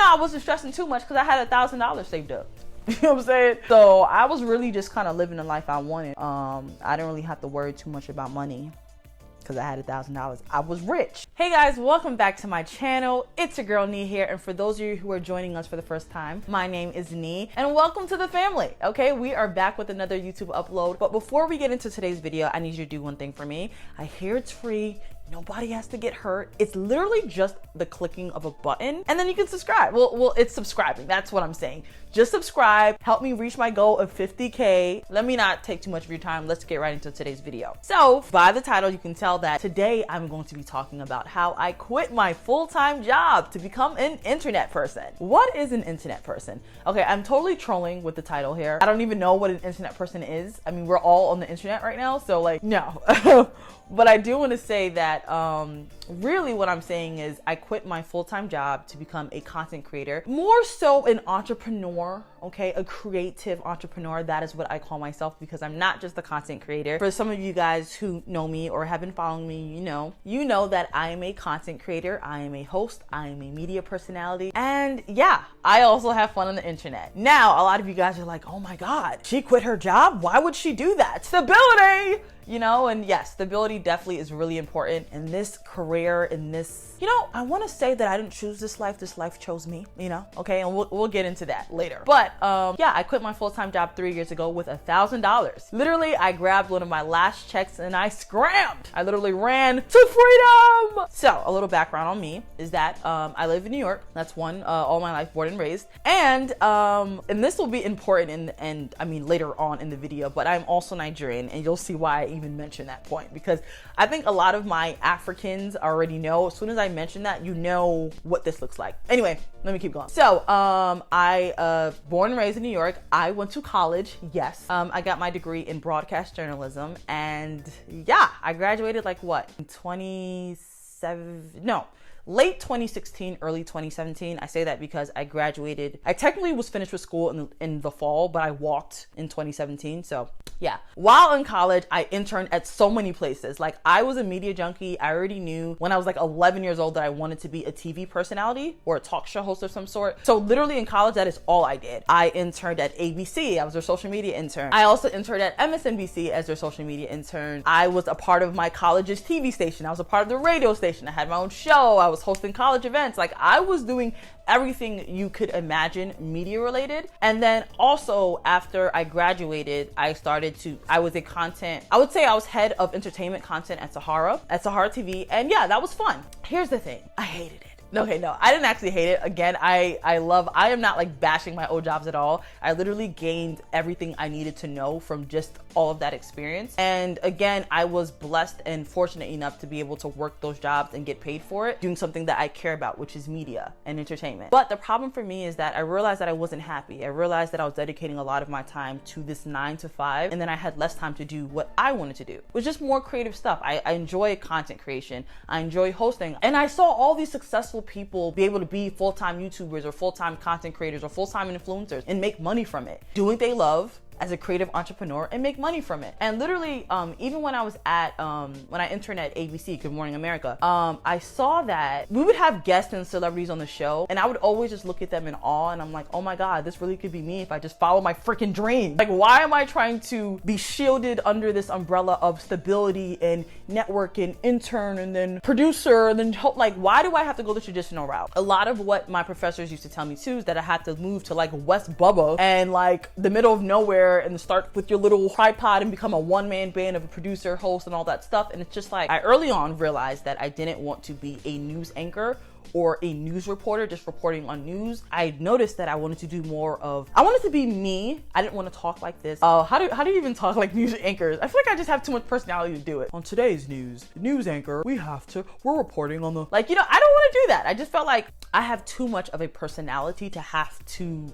I wasn't stressing too much because I had $1,000 saved up. You know what I'm saying? So I was really just kind of living the life I wanted. I didn't really have to worry too much about money because I had $1,000. I was rich. Hey guys, welcome back to my channel. It's your girl Nee here, and for those of you who are joining us for the first time, my name is Nee, and welcome to the family. Okay, we are back with another YouTube upload. But before we get into today's video, I need you to do one thing for me. I hear it's free. Nobody has to get hurt. It's literally just the clicking of a button and then you can subscribe. Well, it's subscribing. That's what I'm saying. Just subscribe. Help me reach my goal of 50K. Let me not take too much of your time. Let's get right into today's video. So by the title, you can tell that today I'm going to be talking about how I quit my full-time job to become an internet person. What is an internet person? Okay, I'm totally trolling with the title here. I don't even know what an internet person is. I mean, we're all on the internet right now, so like, no. But I do want to say that really what I'm saying is I quit my full-time job to become a content creator, more so an entrepreneur, okay? A creative entrepreneur. That is what I call myself because I'm not just a content creator. For some of you guys who know me or have been following me, you know that I am a content creator. I am a host. I am a media personality. And yeah, I also have fun on the internet. Now, a lot of you guys are like, oh my God, she quit her job? Why would she do that? Stability! And yes, stability definitely is really important in this career, in this, I want to say that I didn't choose this life chose me, okay? And we'll get into that later. But yeah, I quit my full-time job 3 years ago with $1,000. Literally, I grabbed one of my last checks and I scrammed. I literally ran to freedom. So a little background on me is that I live in New York. That's one, all my life, born and raised. And this will be important and I mean later on in the video, but I'm also Nigerian, and you'll see why I even mention that point, because I think a lot of my Africans already know. As soon as I mention that, you know what this looks like. Anyway, let me keep going. So I born and raised in New York. I went to college. Yes, I got my degree in broadcast journalism, and yeah, I graduated like what, in late 2016, early 2017. I say that because I graduated. I technically was finished with school in the fall, but I walked in 2017. So yeah, while in college, I interned at so many places. Like, I was a media junkie. I already knew when I was like 11 years old that I wanted to be a TV personality or a talk show host of some sort. So literally in college, that is all I did. I interned at ABC. I was their social media intern. I also interned at MSNBC as their social media intern. I was a part of my college's TV station. I was a part of the radio station. I had my own show. I was hosting college events. Like, I was doing everything you could imagine media related. And then also after I graduated, I was head of entertainment content at Sahara TV. And yeah, that was fun. Here's the thing. I hated it. Okay, no, I didn't actually hate it. Again, I am not like bashing my old jobs at all. I literally gained everything I needed to know from just all of that experience. And again, I was blessed and fortunate enough to be able to work those jobs and get paid for it, doing something that I care about, which is media and entertainment. But the problem for me is that I realized that I wasn't happy. I realized that I was dedicating a lot of my time to this 9 to 5, and then I had less time to do what I wanted to do, which is more creative stuff. I enjoy content creation. I enjoy hosting. And I saw all these successful people be able to be full-time YouTubers or full-time content creators or full-time influencers and make money from it, doing what they love as a creative entrepreneur and make money from it. And literally, even when I was at, when I interned at ABC, Good Morning America, I saw that we would have guests and celebrities on the show, and I would always just look at them in awe, and I'm like, oh my God, this really could be me if I just follow my freaking dream. Like, why am I trying to be shielded under this umbrella of stability and network and intern and then producer and then like, why do I have to go the traditional route? A lot of what my professors used to tell me too is that I had to move to like West Bubba and like the middle of nowhere and start with your little tripod and become a one-man band of a producer, host, and all that stuff. And it's just like, I early on realized that I didn't want to be a news anchor or a news reporter just reporting on news. I noticed that I wanted to do more of, I wanted to be me. I didn't want to talk like this. How do you even talk like news anchors? I feel like I just have too much personality to do it. On today's news anchor, we're reporting on the, like, I don't want to do that. I just felt like I have too much of a personality to have to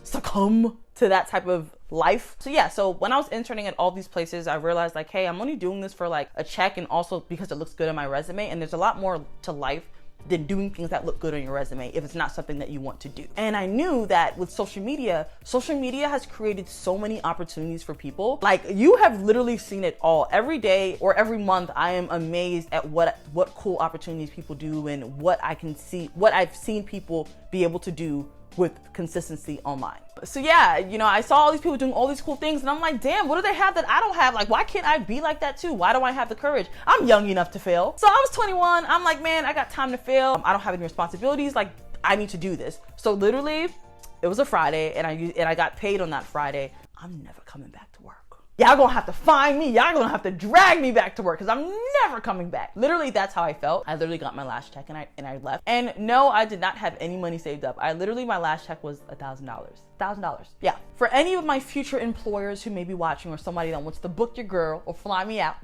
succumb to that type of life. So yeah, so when I was interning at all these places, I realized like, hey, I'm only doing this for like a check and also because it looks good on my resume, and there's a lot more to life than doing things that look good on your resume if it's not something that you want to do. And I knew that with social media has created so many opportunities for people. Like, you have literally seen it all. Every day or every month, I am amazed at what cool opportunities people do and what I've seen people be able to do with consistency online. So yeah, you know, I saw all these people doing all these cool things and I'm like, damn, what do they have that I don't have? Like, why can't I be like that too? Why do I have the courage? I'm young enough to fail. So I was 21. I'm like, man, I got time to fail. I don't have any responsibilities. Like, I need to do this. So literally, it was a Friday and I got paid on that Friday. I'm never coming back to work. Y'all gonna have to find me. Y'all gonna have to drag me back to work because I'm never coming back. Literally, that's how I felt. I literally got my last check and I left. And no, I did not have any money saved up. My last check was $1,000. $1,000. Yeah. For any of my future employers who may be watching or somebody that wants to book your girl or fly me out,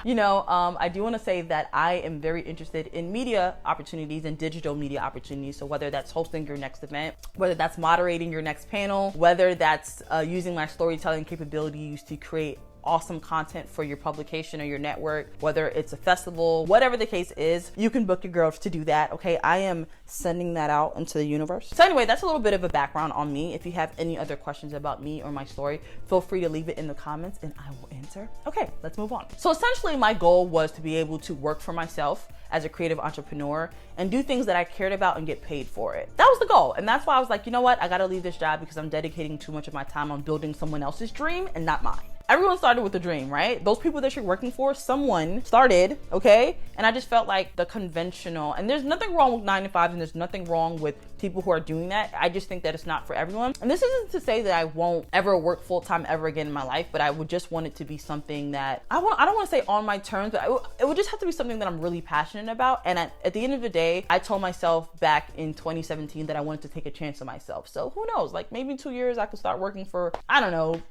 you know, I do want to say that I am very interested in media opportunities and digital media opportunities. So whether that's hosting your next event, whether that's moderating your next panel, whether that's using my storytelling capabilities to create awesome content for your publication or your network, whether it's a festival, whatever the case is, you can book your girl to do that. Okay, I am sending that out into the universe. So anyway, that's a little bit of a background on me. If you have any other questions about me or my story, feel free to leave it in the comments and I will answer. Okay, let's move on. So essentially my goal was to be able to work for myself as a creative entrepreneur and do things that I cared about and get paid for it. That was the goal. And that's why I was like, you know what? I gotta leave this job because I'm dedicating too much of my time on building someone else's dream and not mine. Everyone started with a dream, right? Those people that you're working for, someone started, okay? And I just felt like the conventional, and there's nothing wrong with 9 to 5 and there's nothing wrong with people who are doing that. I just think that it's not for everyone. And this isn't to say that I won't ever work full-time ever again in my life, but I would just want it to be something that I don't want to say on my terms, but it would just have to be something that I'm really passionate about. And at the end of the day, I told myself back in 2017 that I wanted to take a chance on myself. So who knows, like maybe in 2 years I could start working for, I don't know,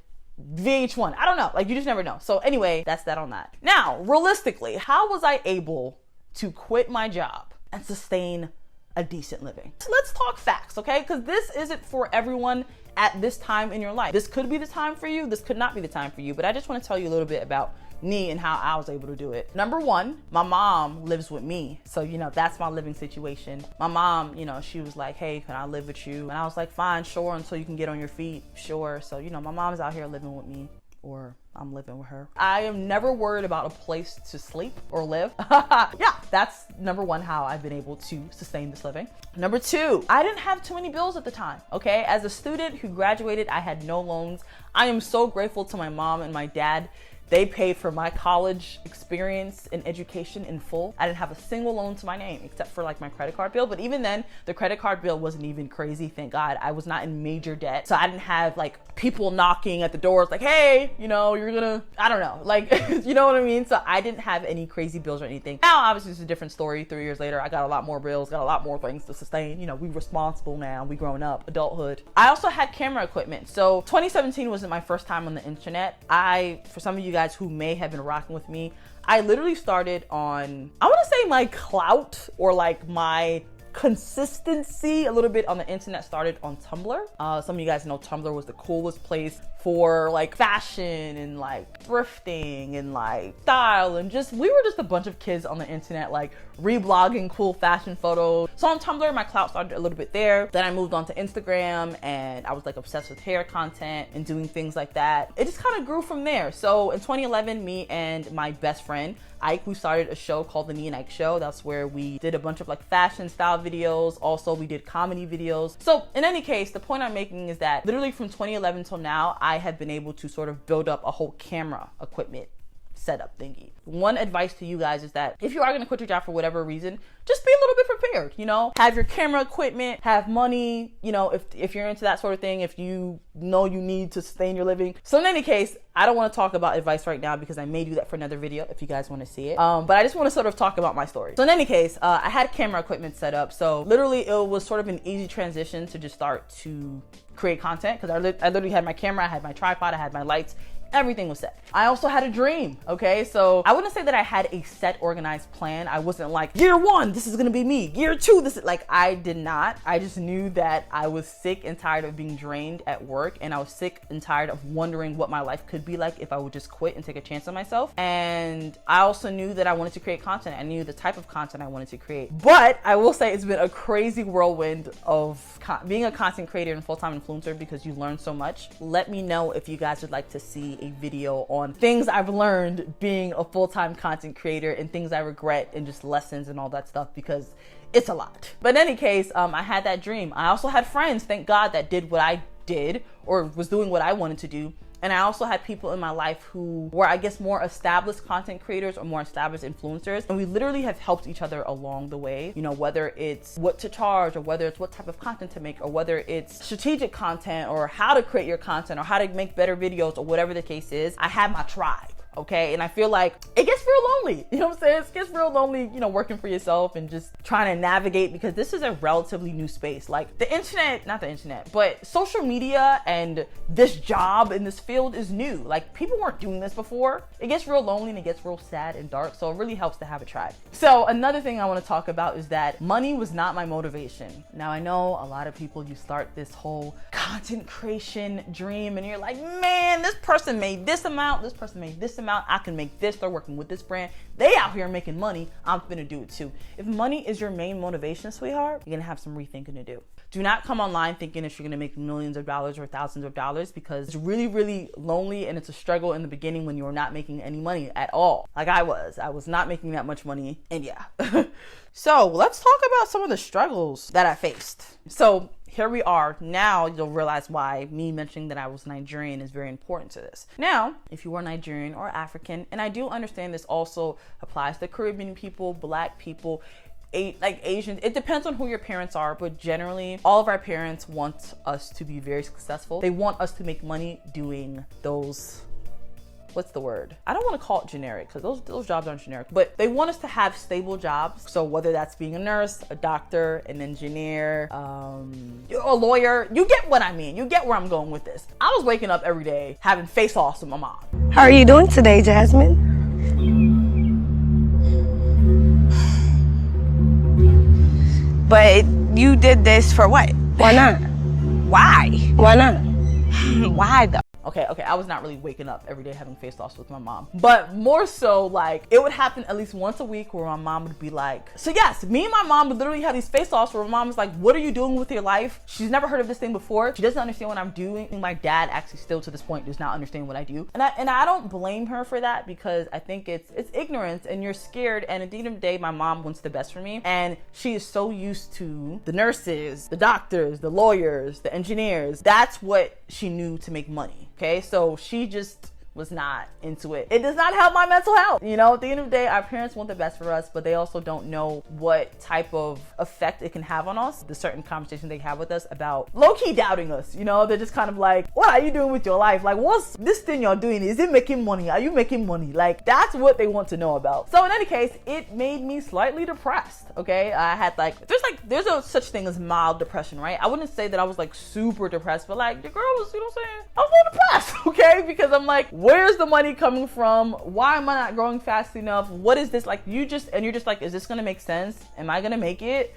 VH1. I don't know. Like, you just never know. So anyway, that's that on that. Now, realistically, how was I able to quit my job and sustain a decent living? So let's talk facts, okay? Because this isn't for everyone at this time in your life. This could be the time for you. This could not be the time for you. But I just want to tell you a little bit about me and how I was able to do it. Number one, my mom lives with me. So, you know, that's my living situation. My mom, you know, she was like, hey, can I live with you? And I was like, fine, sure, until you can get on your feet, sure. So, you know, my mom's out here living with me, or I'm living with her. I am never worried about a place to sleep or live. Yeah, that's number one, how I've been able to sustain this living. Number two, I didn't have too many bills at the time, okay? As a student who graduated, I had no loans. I am so grateful to my mom and my dad. They paid for my college experience and education in full. I didn't have a single loan to my name except for like my credit card bill. But even then, the credit card bill wasn't even crazy, thank God. I was not in major debt. So I didn't have like people knocking at the doors like, hey, you know, you're gonna, I don't know, like, you know what I mean? So I didn't have any crazy bills or anything. Now, obviously, it's a different story. 3 years later, I got a lot more bills, got a lot more things to sustain. You know, we responsible now, we grown up, adulthood. I also had camera equipment. So 2017 wasn't my first time on the internet. For some of you guys who may have been rocking with me, I literally started on, I want to say my clout or like my consistency a little bit on the internet started on Tumblr. Some of you guys know Tumblr was the coolest place for like fashion and like thrifting and like style, and we were just a bunch of kids on the internet like reblogging cool fashion photos. So on Tumblr, my clout started a little bit there. Then I moved on to Instagram and I was like obsessed with hair content and doing things like that. It just kind of grew from there. So in 2011, me and my best friend Ike, we started a show called The Me and Ike Show. That's where we did a bunch of like fashion style videos. Also, we did comedy videos. So in any case, the point I'm making is that literally from 2011 till now, I have been able to sort of build up a whole camera equipment setup thingy. One advice to you guys is that if you are going to quit your job for whatever reason, just be a little bit prepared, you know, have your camera equipment, have money, you know, if you're into that sort of thing, if you know you need to sustain your living. So in any case, I don't want to talk about advice right now because I may do that for another video if you guys want to see it. But I just want to sort of talk about my story. So in any case, I had camera equipment set up. So literally it was sort of an easy transition to just start to create content because I literally had my camera, I had my tripod, I had my lights, Everything was set. I also had a dream, okay? So I wouldn't say that I had a set organized plan. I wasn't like, year 1, this is gonna be me. Year 2, this is like, I did not. I just knew that I was sick and tired of being drained at work, and I was sick and tired of wondering what my life could be like if I would just quit and take a chance on myself. And I also knew that I wanted to create content. I knew the type of content I wanted to create. But I will say it's been a crazy whirlwind of being a content creator and full-time influencer, because you learn so much. Let me know if you guys would like to see a video on things I've learned being a full-time content creator and things I regret and just lessons and all that stuff, because it's a lot. But in any case, I had that dream. I also had friends, thank God, that did what I did or was doing what I wanted to do. And I also had people in my life who were, I guess, more established content creators or more established influencers. And we literally have helped each other along the way. You know, whether it's what to charge, or whether it's what type of content to make, or whether it's strategic content, or how to create your content, or how to make better videos, or whatever the case is. I had my tribe. Okay, and I feel like it gets real lonely, you know what I'm saying? It gets real lonely, you know, working for yourself and just trying to navigate, because this is a relatively new space. Like the internet, not the internet, but social media and this job in this field is new. Like people weren't doing this before. It gets real lonely and it gets real sad and dark, so it really helps to have a tribe. So another thing I want to talk about is that money was not my motivation. Now I know a lot of people, you start this whole content creation dream and you're like, man, this person made this amount, this person made this amount, I can make this, they're working with this brand, they out here making money, I'm finna do it too. If money is your main motivation, sweetheart, you're gonna have some rethinking to do. Do not come online thinking that you're gonna make millions of dollars or thousands of dollars, because it's really, really lonely and it's a struggle in the beginning when you're not making any money at all. Like I was not making that much money, and yeah. So let's talk about some of the struggles that I faced. So here we are. Now you'll realize why me mentioning that I was Nigerian is very important to this. Now, if you are Nigerian or African, and I do understand this also applies to Caribbean people, Black people, like Asians, it depends on who your parents are, but generally all of our parents want us to be very successful. They want us to make money doing those, what's the word? I don't want to call it generic, because those jobs aren't generic, but they want us to have stable jobs. So whether that's being a nurse, a doctor, an engineer, a lawyer, you get what I mean. You get where I'm going with this. I was waking up every day having face-offs with my mom. How are you doing today, Jasmine? But you did this for what? Why not? Why? Why not? Why though? Okay, I was not really waking up every day having face-offs with my mom, but more so like it would happen at least once a week where my mom would be like, so yes, me and my mom would literally have these face-offs where my mom was like, what are you doing with your life? She's never heard of this thing before. She doesn't understand what I'm doing. And my dad actually still to this point does not understand what I do. And I don't blame her for that, because I think it's ignorance and you're scared. And at the end of the day, my mom wants the best for me. And she is so used to the nurses, the doctors, the lawyers, the engineers. That's what she knew to make money. Okay, so she just was not into it. It does not help my mental health. You know, at the end of the day, our parents want the best for us, but they also don't know what type of effect it can have on us. The certain conversations they have with us about low-key doubting us, you know, they're just kind of like, what are you doing with your life? Like, what's this thing you're doing? Is it making money? Are you making money? Like, that's what they want to know about. So in any case, it made me slightly depressed, okay? I had there's a such thing as mild depression, right? I wouldn't say that I was like super depressed, but like the girl was, you know what I'm saying? I was a little depressed, okay? Because I'm like, where's the money coming from? Why am I not growing fast enough? What is this? Like you're just like, is this gonna make sense? Am I gonna make it?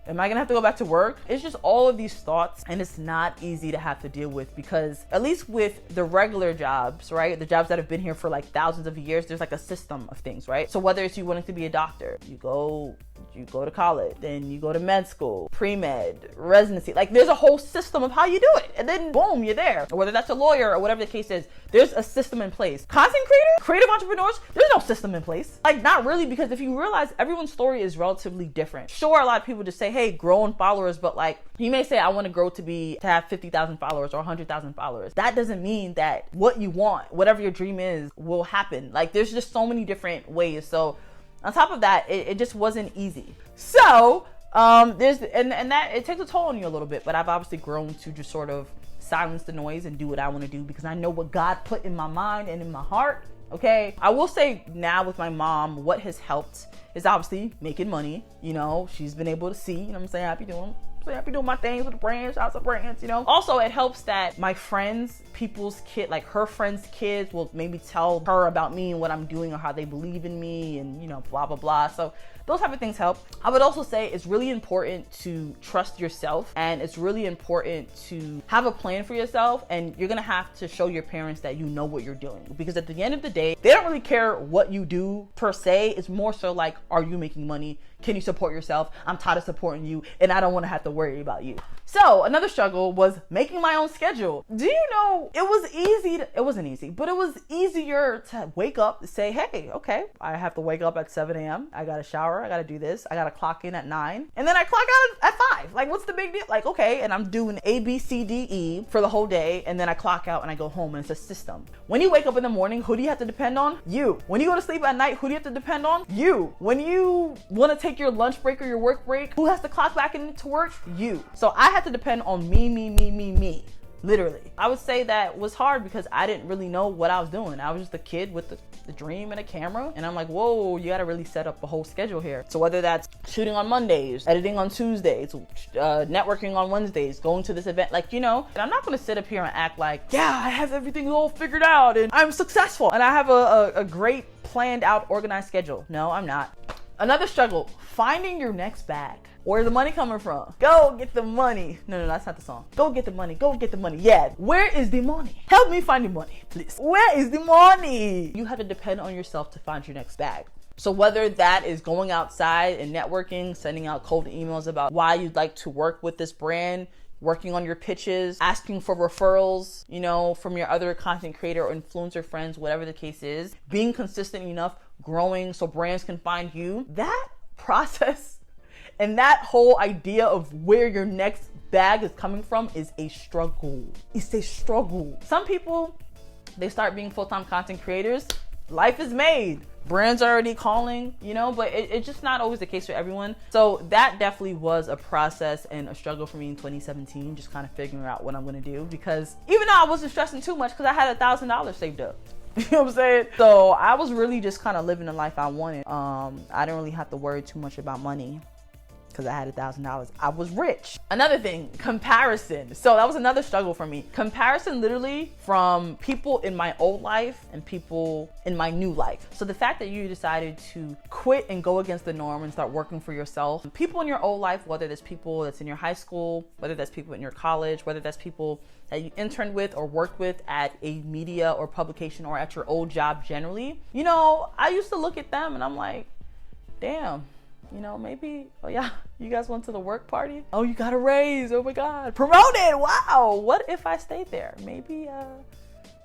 Am I gonna have to go back to work? It's just all of these thoughts, and it's not easy to have to deal with, because at least with the regular jobs, right? The jobs that have been here for like thousands of years, there's like a system of things, right? So whether it's you wanting to be a doctor, you go to college, then you go to med school, pre-med, residency, like there's a whole system of how you do it, and then boom, you're there. Or whether that's a lawyer or whatever the case is, there's a system in place. Content creator, creative entrepreneurs, there's no system in place. Like not really, because if you realize everyone's story is relatively different. Sure, a lot of people just say, hey, grow in followers, but like you may say, I want to grow to have 50,000 followers or 100,000 followers. That doesn't mean that what you want, whatever your dream is, will happen. Like there's just so many different ways. So on top of that, it just wasn't easy. So there's that it takes a toll on you a little bit, but I've obviously grown to just sort of silence the noise and do what I want to do, because I know what God put in my mind and in my heart. Okay, I will say now with my mom, what has helped is obviously making money. You know, she's been able to see, you know what I'm saying, how you doing? So I be doing my things with the brands, shout out to brands, you know. Also, it helps that my friends, people's kid, like her friends' kids will maybe tell her about me and what I'm doing or how they believe in me and, you know, blah, blah, blah. So those type of things help. I would also say it's really important to trust yourself, and it's really important to have a plan for yourself, and you're gonna have to show your parents that you know what you're doing, because at the end of the day, they don't really care what you do per se. It's more so like, are you making money? Can you support yourself? I'm tired of supporting you and I don't want to have to worry about you. So another struggle was making my own schedule. Do you know, it wasn't easy, but it was easier to wake up and say, hey, okay, I have to wake up at 7 a.m. I got to shower. I got to do this. I got to clock in at 9 and then I clock out at 5. Like, what's the big deal? Like, okay. And I'm doing A, B, C, D, E for the whole day. And then I clock out and I go home, and it's a system. When you wake up in the morning, who do you have to depend on? You. When you go to sleep at night, who do you have to depend on? You. When you want to take your lunch break or your work break, who has to clock back into work? You. So I had to depend on me. Literally. I would say that was hard because I didn't really know what I was doing. I was just a kid with the dream and a camera. And I'm like, whoa, you gotta really set up a whole schedule here. So whether that's shooting on Mondays, editing on Tuesdays, networking on Wednesdays, going to this event, like, you know, and I'm not gonna sit up here and act like, yeah, I have everything all figured out and I'm successful and I have a great planned out, organized schedule. No, I'm not. Another struggle, finding your next bag. Where's the money coming from? Go get the money. No, that's not the song. Go get the money. Go get the money. Yeah. Where is the money? Help me find the money, please. Where is the money? You have to depend on yourself to find your next bag. So whether that is going outside and networking, sending out cold emails about why you'd like to work with this brand, working on your pitches, asking for referrals, you know, from your other content creator or influencer friends, whatever the case is, being consistent enough, growing so brands can find you, that process and that whole idea of where your next bag is coming from is a struggle. It's a struggle. Some people, they start being full-time content creators. Life is made. Brands are already calling, you know, but it's just not always the case for everyone. So that definitely was a process and a struggle for me in 2017, just kind of figuring out what I'm going to do, because even though I wasn't stressing too much because I had $1,000 saved up. You know what I'm saying? So I was really just kind of living the life I wanted. I didn't really have to worry too much about money because I had $1,000. I was rich. Another thing, comparison. So that was another struggle for me. Comparison literally from people in my old life and people in my new life. So the fact that you decided to quit and go against the norm and start working for yourself. People in your old life, whether that's people that's in your high school, whether that's people in your college, whether that's people that you interned with or worked with at a media or publication or at your old job generally. You know, I used to look at them and I'm like, damn. You know, maybe, oh yeah, you guys went to the work party? Oh, you got a raise. Oh my God. Promoted. Wow. What if I stayed there? Maybe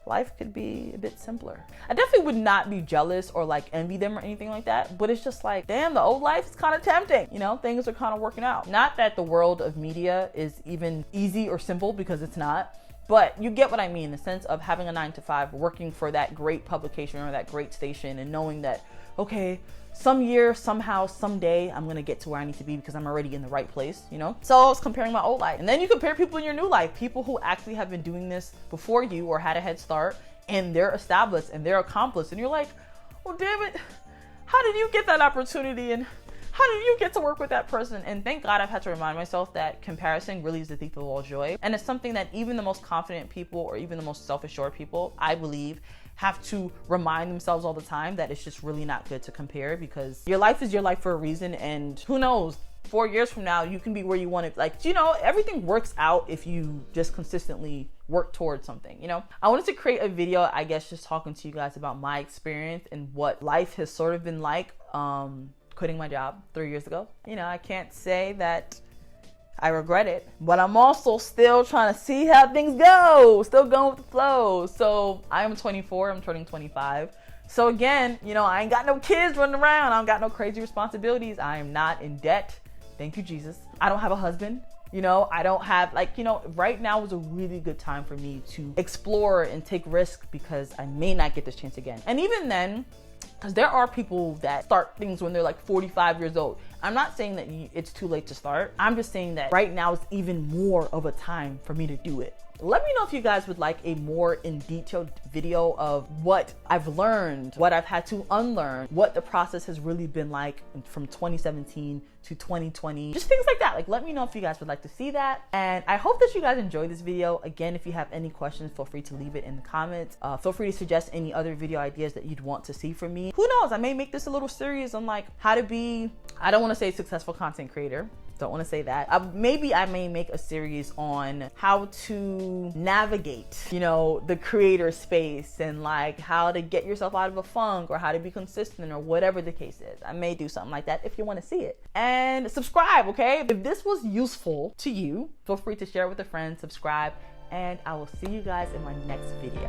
life could be a bit simpler. I definitely would not be jealous or like envy them or anything like that. But it's just like, damn, the old life is kind of tempting. You know, things are kind of working out. Not that the world of media is even easy or simple, because it's not. But you get what I mean, in the sense of having a 9-to-5, working for that great publication or that great station and knowing that, okay, some year, somehow, someday, I'm gonna get to where I need to be because I'm already in the right place, you know? So I was comparing my old life. And then you compare people in your new life, people who actually have been doing this before you or had a head start, and they're established and they're accomplished. And you're like, oh, damn it, how did you get that opportunity? And how did you get to work with that person? And thank God I've had to remind myself that comparison really is the thief of all joy. And it's something that even the most confident people or even the most self-assured people, I believe, have to remind themselves all the time that it's just really not good to compare, because your life is your life for a reason. And who knows, 4 years from now, you can be where you want to. Like, you know, everything works out if you just consistently work towards something, you know? I wanted to create a video, I guess, just talking to you guys about my experience and what life has sort of been like, quitting my job 3 years ago. You know, I can't say that I regret it, but I'm also still trying to see how things go, still going with the flow. So I am 24, I'm turning 25. So again, you know, I ain't got no kids running around. I don't got no crazy responsibilities. I am not in debt. Thank you, Jesus. I don't have a husband. You know, I don't have, like, you know, right now is a really good time for me to explore and take risks, because I may not get this chance again. And even then, Because there are people that start things when they're like 45 years old. I'm not saying that it's too late to start. I'm just saying that right now is even more of a time for me to do it. Let me know if you guys would like a more in detailed video of what I've learned, what I've had to unlearn, what the process has really been like from 2017 to 2020, just things like that. Like, let me know if you guys would like to see that. And I hope that you guys enjoyed this video. Again, if you have any questions, feel free to leave it in the comments. Feel free to suggest any other video ideas that you'd want to see from me. Who knows, I may make this a little series on like how to be, I don't want to say successful content creator. Don't want to say that. Maybe I may make a series on how to navigate, you know, the creator space and like how to get yourself out of a funk or how to be consistent or whatever the case is. I may do something like that if you want to see it. And subscribe, okay? If this was useful to you, feel free to share it with a friend, subscribe, and I will see you guys in my next video.